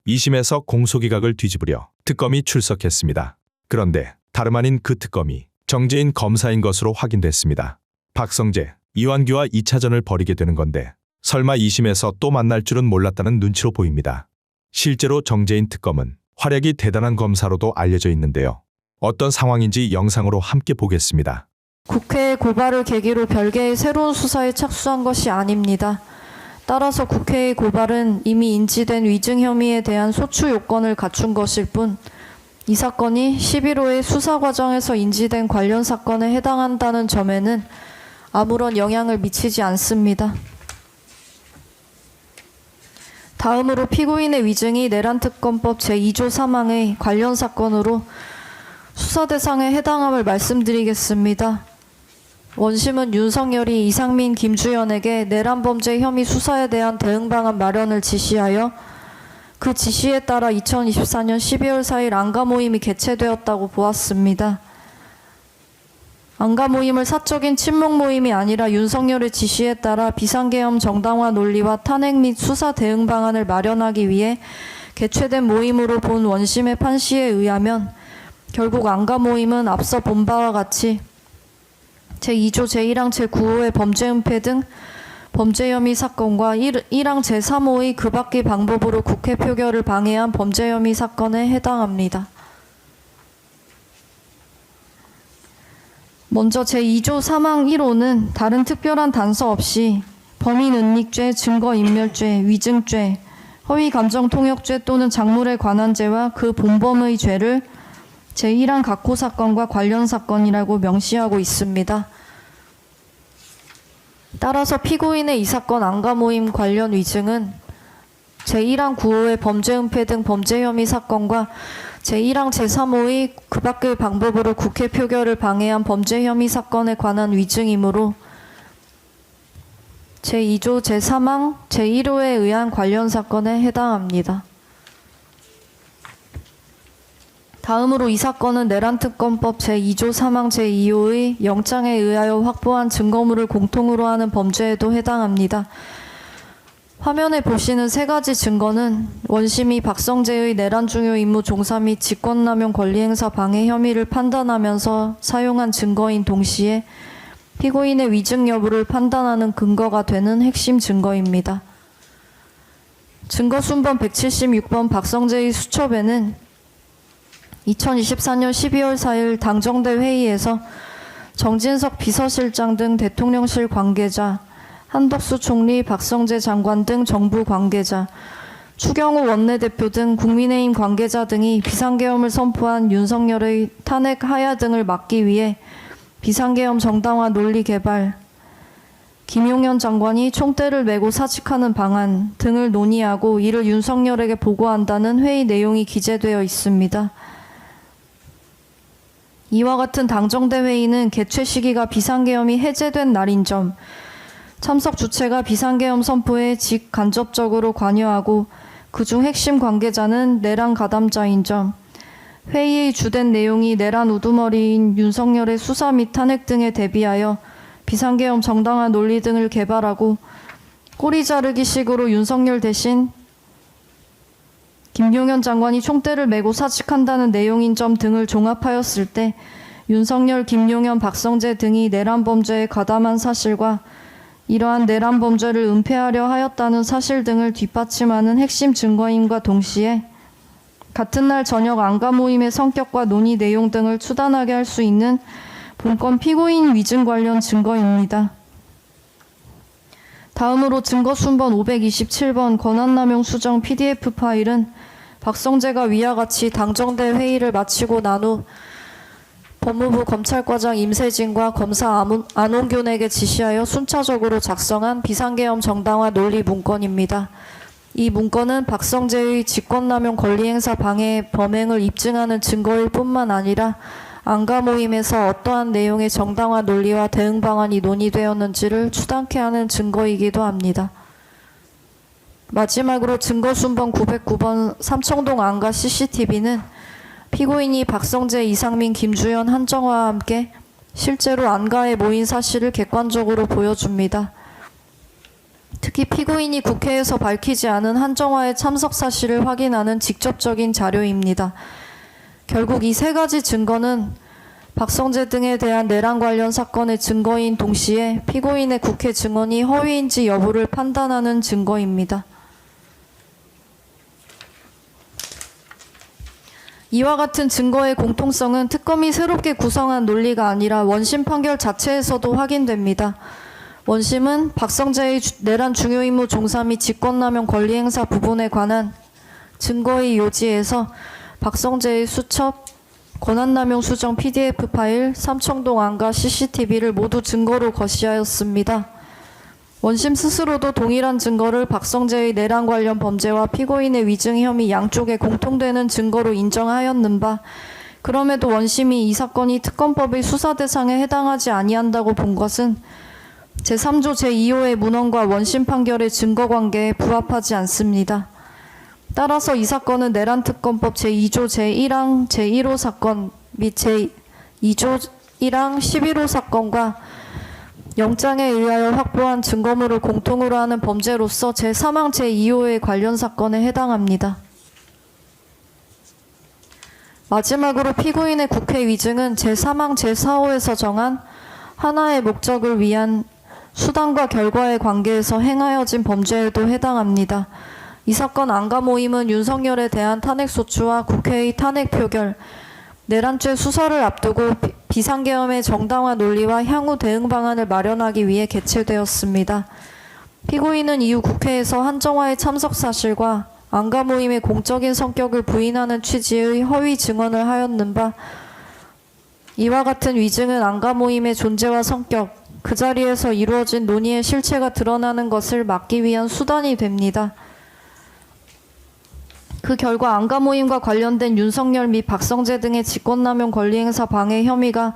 2심에서 공소기각을 뒤집으려 특검이 출석했습니다. 그런데 다름 아닌 그 특검이 정재인 검사인 것으로 확인됐습니다. 박성재, 이완규와 2차전을 벌이게 되는 건데 설마 2심에서 또 만날 줄은 몰랐다는 눈치로 보입니다. 실제로 정재인 특검은 활약이 대단한 검사로도 알려져 있는데요. 어떤 상황인지 영상으로 함께 보겠습니다. 국회의 고발을 계기로 별개의 새로운 수사에 착수한 것이 아닙니다. 따라서 국회의 고발은 이미 인지된 위증 혐의에 대한 소추 요건을 갖춘 것일 뿐, 이 사건이 11호의 수사 과정에서 인지된 관련 사건에 해당한다는 점에는 아무런 영향을 미치지 않습니다. 다음으로 피고인의 위증이 내란특검법 제2조 사망의 관련 사건으로 수사 대상에 해당함을 말씀드리겠습니다. 원심은 윤석열이 이상민, 김주현에게 내란범죄 혐의 수사에 대한 대응 방안 마련을 지시하여 그 지시에 따라 2024년 12월 4일 안가 모임이 개최되었다고 보았습니다. 안가 모임을 사적인 친목 모임이 아니라 윤석열의 지시에 따라 비상계엄 정당화 논리와 탄핵 및 수사 대응 방안을 마련하기 위해 개최된 모임으로 본 원심의 판시에 의하면 결국 안가 모임은 앞서 본 바와 같이 제2조 제1항 제9호의 범죄 은폐 등 범죄 혐의 사건과 1항 제3호의 그 밖의 방법으로 국회 표결을 방해한 범죄 혐의 사건에 해당합니다. 먼저 제2조 사망 1호는 다른 특별한 단서 없이 범인 은닉죄, 증거인멸죄, 위증죄, 허위감정통역죄 또는 작물에 관한 죄와 그 본범의 죄를 제1항 각호 사건과 관련 사건이라고 명시하고 있습니다. 따라서 피고인의 이 사건 안가 모임 관련 위증은 제1항 9호의 범죄 은폐 등 범죄 혐의 사건과 제1항 제3호의 그 밖의 방법으로 국회 표결을 방해한 범죄 혐의 사건에 관한 위증이므로 제2조 제3항 제1호에 의한 관련 사건에 해당합니다. 다음으로 이 사건은 내란특검법 제2조 사망 제2호의 영장에 의하여 확보한 증거물을 공통으로 하는 범죄에도 해당합니다. 화면에 보시는 세 가지 증거는 원심이 박성재의 내란 중요 임무 종사 및 직권남용 권리행사 방해 혐의를 판단하면서 사용한 증거인 동시에 피고인의 위증 여부를 판단하는 근거가 되는 핵심 증거입니다. 증거 순번 176번 박성재의 수첩에는 2024년 12월 4일 당정대 회의에서 정진석 비서실장 등 대통령실 관계자, 한덕수 총리, 박성재 장관 등 정부 관계자, 추경호 원내대표 등 국민의힘 관계자 등이 비상계엄을 선포한 윤석열의 탄핵 하야 등을 막기 위해 비상계엄 정당화 논리 개발, 김용현 장관이 총대를 메고 사직하는 방안 등을 논의하고 이를 윤석열에게 보고한다는 회의 내용이 기재되어 있습니다. 이와 같은 당정대 회의는 개최 시기가 비상계엄이 해제된 날인 점, 참석 주체가 비상계엄 선포에 직간접적으로 관여하고 그중 핵심 관계자는 내란 가담자인 점, 회의의 주된 내용이 내란 우두머리인 윤석열의 수사 및 탄핵 등에 대비하여 비상계엄 정당화 논리 등을 개발하고 꼬리 자르기 식으로 윤석열 대신 김용현 장관이 총대를 메고 사직한다는 내용인 점 등을 종합하였을 때 윤석열, 김용현, 박성재 등이 내란 범죄에 가담한 사실과 이러한 내란 범죄를 은폐하려 하였다는 사실 등을 뒷받침하는 핵심 증거임과 동시에 같은 날 저녁 안가 모임의 성격과 논의 내용 등을 추단하게 할 수 있는 본건 피고인 위증 관련 증거입니다. 다음으로 증거 순번 527번 권한남용 수정 PDF 파일은 박성재가 위와 같이 당정대 회의를 마치고 난 후 법무부 검찰과장 임세진과 검사 안홍균에게 지시하여 순차적으로 작성한 비상계엄 정당화 논리 문건입니다. 이 문건은 박성재의 직권남용 권리행사 방해 범행을 입증하는 증거일 뿐만 아니라 안가 모임에서 어떠한 내용의 정당화 논리와 대응 방안이 논의되었는지를 추단케 하는 증거이기도 합니다. 마지막으로 증거 순번 909번 삼청동 안가 CCTV는 피고인이 박성재, 이상민, 김주현, 한정화와 함께 실제로 안가에 모인 사실을 객관적으로 보여줍니다. 특히 피고인이 국회에서 밝히지 않은 한정화의 참석 사실을 확인하는 직접적인 자료입니다. 결국 이 세 가지 증거는 박성재 등에 대한 내란 관련 사건의 증거인 동시에 피고인의 국회 증언이 허위인지 여부를 판단하는 증거입니다. 이와 같은 증거의 공통성은 특검이 새롭게 구성한 논리가 아니라 원심 판결 자체에서도 확인됩니다. 원심은 박성재의 내란 중요 임무 종사 및 직권남용 권리행사 부분에 관한 증거의 요지에서 박성재의 수첩, 권한남용 수정 PDF 파일, 삼청동 안가 CCTV를 모두 증거로 거시하였습니다. 원심 스스로도 동일한 증거를 박성재의 내란 관련 범죄와 피고인의 위증 혐의 양쪽에 공통되는 증거로 인정하였는 바, 그럼에도 원심이 이 사건이 특검법의 수사 대상에 해당하지 아니한다고 본 것은 제3조 제2호의 문헌과 원심 판결의 증거관계에 부합하지 않습니다. 따라서 이 사건은 내란특검법 제2조 제1항 제1호 사건 및 제2조 1항 11호 사건과 영장에 의하여 확보한 증거물을 공통으로 하는 범죄로서 제3항 제2호의 관련 사건에 해당합니다. 마지막으로 피고인의 국회 위증은 제3항 제4호에서 정한 하나의 목적을 위한 수단과 결과의 관계에서 행하여진 범죄에도 해당합니다. 이 사건 안가 모임은 윤석열에 대한 탄핵소추와 국회의 탄핵 표결, 내란죄 수사를 앞두고 비상계엄의 정당화 논리와 향후 대응 방안을 마련하기 위해 개최되었습니다. 피고인은 이후 국회에서 한정화의 참석 사실과 안가 모임의 공적인 성격을 부인하는 취지의 허위 증언을 하였는 바, 이와 같은 위증은 안가 모임의 존재와 성격, 그 자리에서 이루어진 논의의 실체가 드러나는 것을 막기 위한 수단이 됩니다. 그 결과 안가 모임과 관련된 윤석열 및 박성재 등의 직권남용 권리행사 방해 혐의가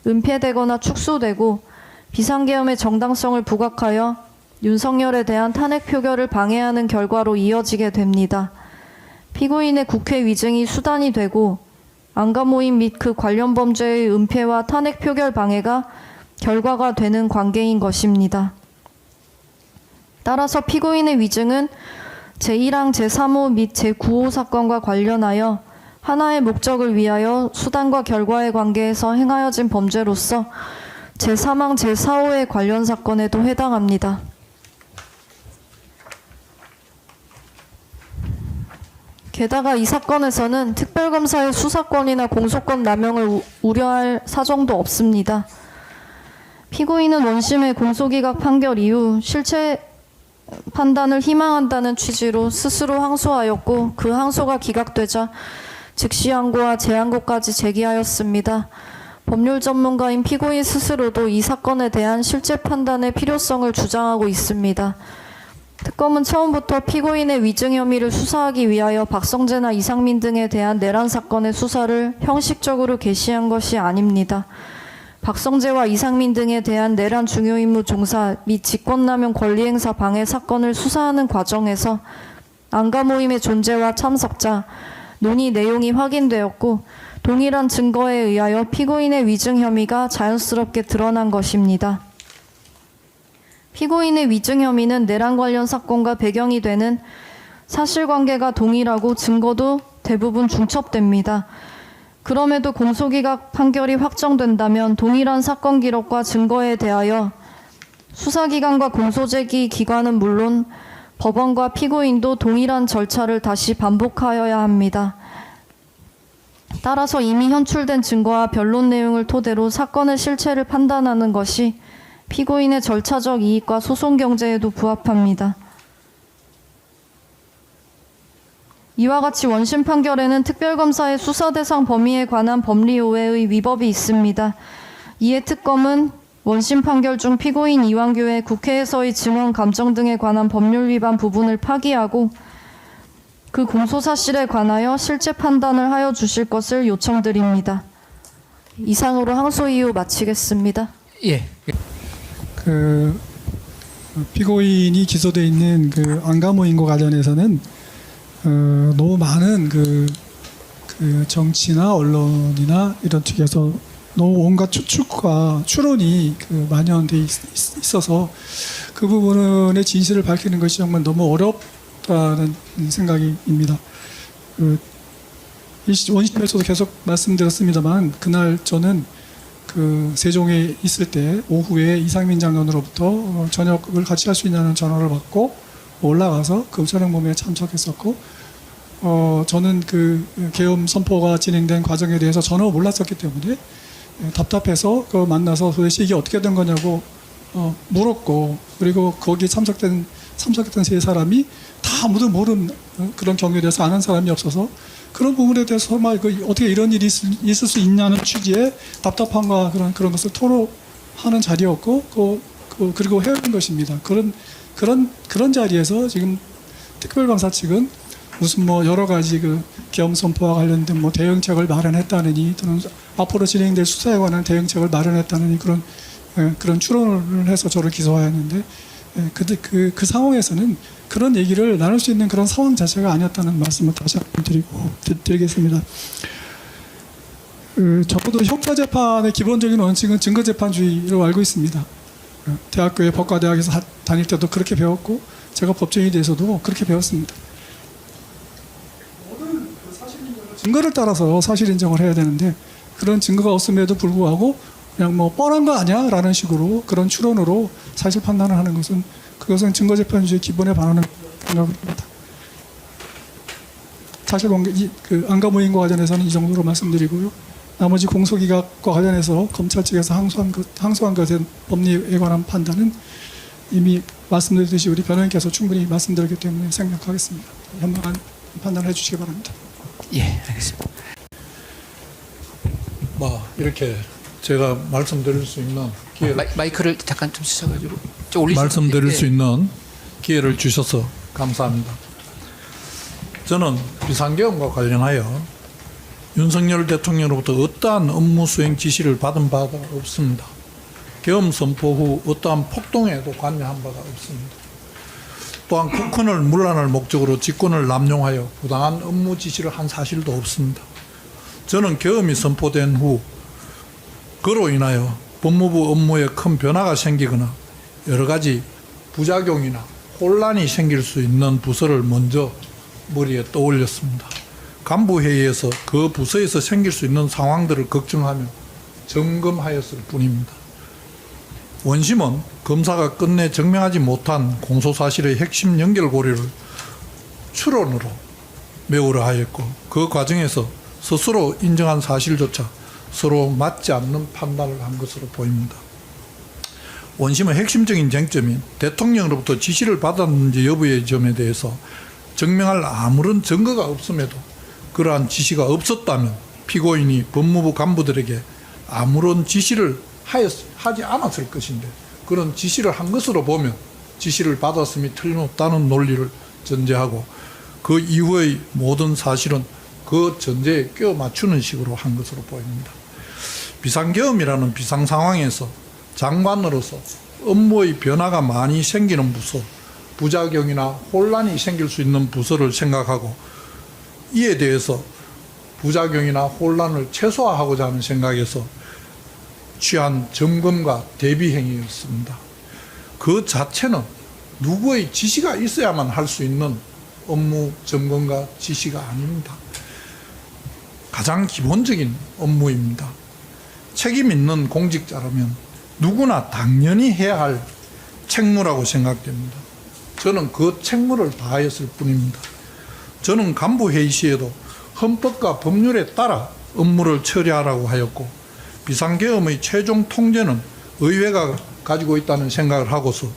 은폐되거나 축소되고 비상계엄의 정당성을 부각하여 윤석열에 대한 탄핵 표결을 방해하는 결과로 이어지게 됩니다. 피고인의 국회 위증이 수단이 되고 안가 모임 및 그 관련 범죄의 은폐와 탄핵 표결 방해가 결과가 되는 관계인 것입니다. 따라서 피고인의 위증은 제1항 제3호 및 제9호 사건과 관련하여 하나의 목적을 위하여 수단과 결과의 관계에서 행하여진 범죄로서 제3항 제4호의 관련 사건에도 해당합니다. 게다가 이 사건에서는 특별검사의 수사권이나 공소권 남용을 우려할 사정도 없습니다. 피고인은 원심의 공소기각 판결 이후 실체 판단을 희망한다는 취지로 스스로 항소하였고, 그 항소가 기각되자 즉시 항고와 재항고까지 제기하였습니다. 법률 전문가인 피고인 스스로도 이 사건에 대한 실체 판단의 필요성을 주장하고 있습니다. 특검은 처음부터 피고인의 위증 혐의를 수사하기 위하여 박성재나 이상민 등에 대한 내란 사건의 수사를 형식적으로 개시한 것이 아닙니다. 박성재와 이상민 등에 대한 내란 중요임무 종사 및 직권남용 권리행사 방해 사건을 수사하는 과정에서 안가 모임의 존재와 참석자, 논의 내용이 확인되었고 동일한 증거에 의하여 피고인의 위증 혐의가 자연스럽게 드러난 것입니다. 피고인의 위증 혐의는 내란 관련 사건과 배경이 되는 사실관계가 동일하고 증거도 대부분 중첩됩니다. 그럼에도 공소기각 판결이 확정된다면 동일한 사건 기록과 증거에 대하여 수사기관과 공소제기 기관은 물론 법원과 피고인도 동일한 절차를 다시 반복하여야 합니다. 따라서 이미 현출된 증거와 변론 내용을 토대로 사건의 실체를 판단하는 것이 피고인의 절차적 이익과 소송 경제에도 부합합니다. 이와 같이 원심 판결에는 특별검사의 수사 대상 범위에 관한 법리 오해의 위법이 있습니다. 이에 특검은 원심 판결 중 피고인 이완규의 국회에서의 증언 감정 등에 관한 법률 위반 부분을 파기하고 그 공소 사실에 관하여 실체 판단을 하여 주실 것을 요청드립니다. 이상으로 항소 이유 마치겠습니다. 예. 그 피고인이 기소되어 있는 그 안가 모임과 관련해서는 너무 많은 그 정치나 언론이나 이런 측에서 너무 온갖 추측과 추론이 만연돼 있어서 그 부분의 진실을 밝히는 것이 정말 너무 어렵다는 생각입니다. 원심에서도 계속 말씀드렸습니다만 그날 저는 세종에 있을 때 오후에 이상민 장관으로부터 저녁을 같이 할 수 있냐는 전화를 받고 올라가서 그 저녁모임에 참석했었고 저는 계엄 선포가 진행된 과정에 대해서 전혀 몰랐었기 때문에 답답해서 만나서 도대체 이게 어떻게 된 거냐고 물었고, 그리고 거기에 참석했던 세 사람이 다 아무도 모르는 그런 경우에 대해서 아는 사람이 없어서 그런 부분에 대해서 정말 어떻게 이런 일이 있을 수 있냐는 취지의 답답함과 그런 것을 토로하는 자리였고 그리고 헤어진 것입니다. 그런 자리에서 지금 특별감사 측은 무슨 여러 가지 계엄 선포와 관련된 대응책을 마련했다느니 또는 앞으로 진행될 수사에 관한 대응책을 마련했다느니 그런 추론을 해서 저를 기소하였는데 그 상황에서는 그런 얘기를 나눌 수 있는 그런 상황 자체가 아니었다는 말씀을 다시 한번 드리겠습니다. 적어도 형사재판의 기본적인 원칙은 증거재판주의로 알고 있습니다. 대학교의 법과대학에서 다닐 때도 그렇게 배웠고 제가 법정에 대해서도 그렇게 배웠습니다. 모든 증거를 따라서 사실 인정을 해야 되는데 그런 증거가 없음에도 불구하고 그냥 뻔한 거 아니야? 라는 식으로 그런 추론으로 사실 판단을 하는 그것은 증거재판주의 기본에 반하는 생각을 합니다. 사실관계, 안가무인과 관련해서는 이 정도로 말씀드리고요. 나머지 공소기각과 관련해서 검찰 측에서 항소한 것에 법리에 관한 판단은 이미 말씀드렸듯이 우리 변호인께서 충분히 말씀드렸기 때문에 생략하겠습니다. 현명한 판단을 해주시기 바랍니다. 예, 알겠습니다. 이렇게 제가 말씀드릴 수 있는 기회, 마이크를 잠깐 좀 쓰셔가지고 좀 올리시면 말씀드릴 네. 수 있는 기회를 주셔서 감사합니다. 저는 비상계엄과 관련하여 윤석열 대통령으로부터 어떠한 업무 수행 지시를 받은 바가 없습니다. 계엄 선포 후 어떠한 폭동에도 관여한 바가 없습니다. 또한 국헌을 문란할 목적으로 직권을 남용하여 부당한 업무 지시를 한 사실도 없습니다. 저는 계엄이 선포된 후 그로 인하여 법무부 업무에 큰 변화가 생기거나 여러 가지 부작용이나 혼란이 생길 수 있는 부서를 먼저 머리에 떠올렸습니다. 간부회의에서 그 부서에서 생길 수 있는 상황들을 걱정하며 점검하였을 뿐입니다. 원심은 검사가 끝내 증명하지 못한 공소사실의 핵심 연결고리를 추론으로 메우려 하였고 그 과정에서 스스로 인정한 사실조차 서로 맞지 않는 판단을 한 것으로 보입니다. 원심의 핵심적인 쟁점인 대통령으로부터 지시를 받았는지 여부의 점에 대해서 증명할 아무런 증거가 없음에도 그러한 지시가 없었다면 피고인이 법무부 간부들에게 아무런 지시를 하지 않았을 것인데 그런 지시를 한 것으로 보면 지시를 받았음이 틀림없다는 논리를 전제하고 그 이후의 모든 사실은 그 전제에 껴 맞추는 식으로 한 것으로 보입니다. 비상계엄이라는 비상상황에서 장관으로서 업무의 변화가 많이 생기는 부서, 부작용이나 혼란이 생길 수 있는 부서를 생각하고 이에 대해서 부작용이나 혼란을 최소화하고자 하는 생각에서 취한 점검과 대비 행위였습니다. 그 자체는 누구의 지시가 있어야만 할 수 있는 업무 점검과 지시가 아닙니다. 가장 기본적인 업무입니다. 책임 있는 공직자라면 누구나 당연히 해야 할 책무라고 생각됩니다. 저는 그 책무를 다하였을 뿐입니다. 저는 간부회의 시에도 헌법과 법률에 따라 업무를 처리하라고 하였고 비상계엄의 최종 통제는 의회가 가지고 있다는 생각을 하고서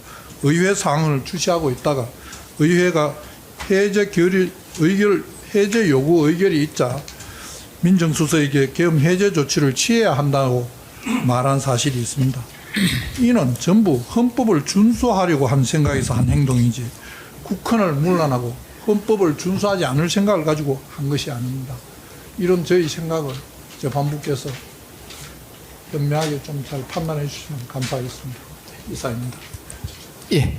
의회 사항을 주시하고 있다가 의회가 해제 요구 의결이 있자 민정수석에게 계엄 해제 조치를 취해야 한다고 말한 사실이 있습니다. 이는 전부 헌법을 준수하려고 한 생각에서 한 행동이지 국헌을 문란하고 헌법을 준수하지 않을 생각을 가지고 한 것이 아닙니다. 이런 저희 생각을 재판부께서 현명하게 좀 잘 판단해 주시면 감사하겠습니다. 이사입니다. 예.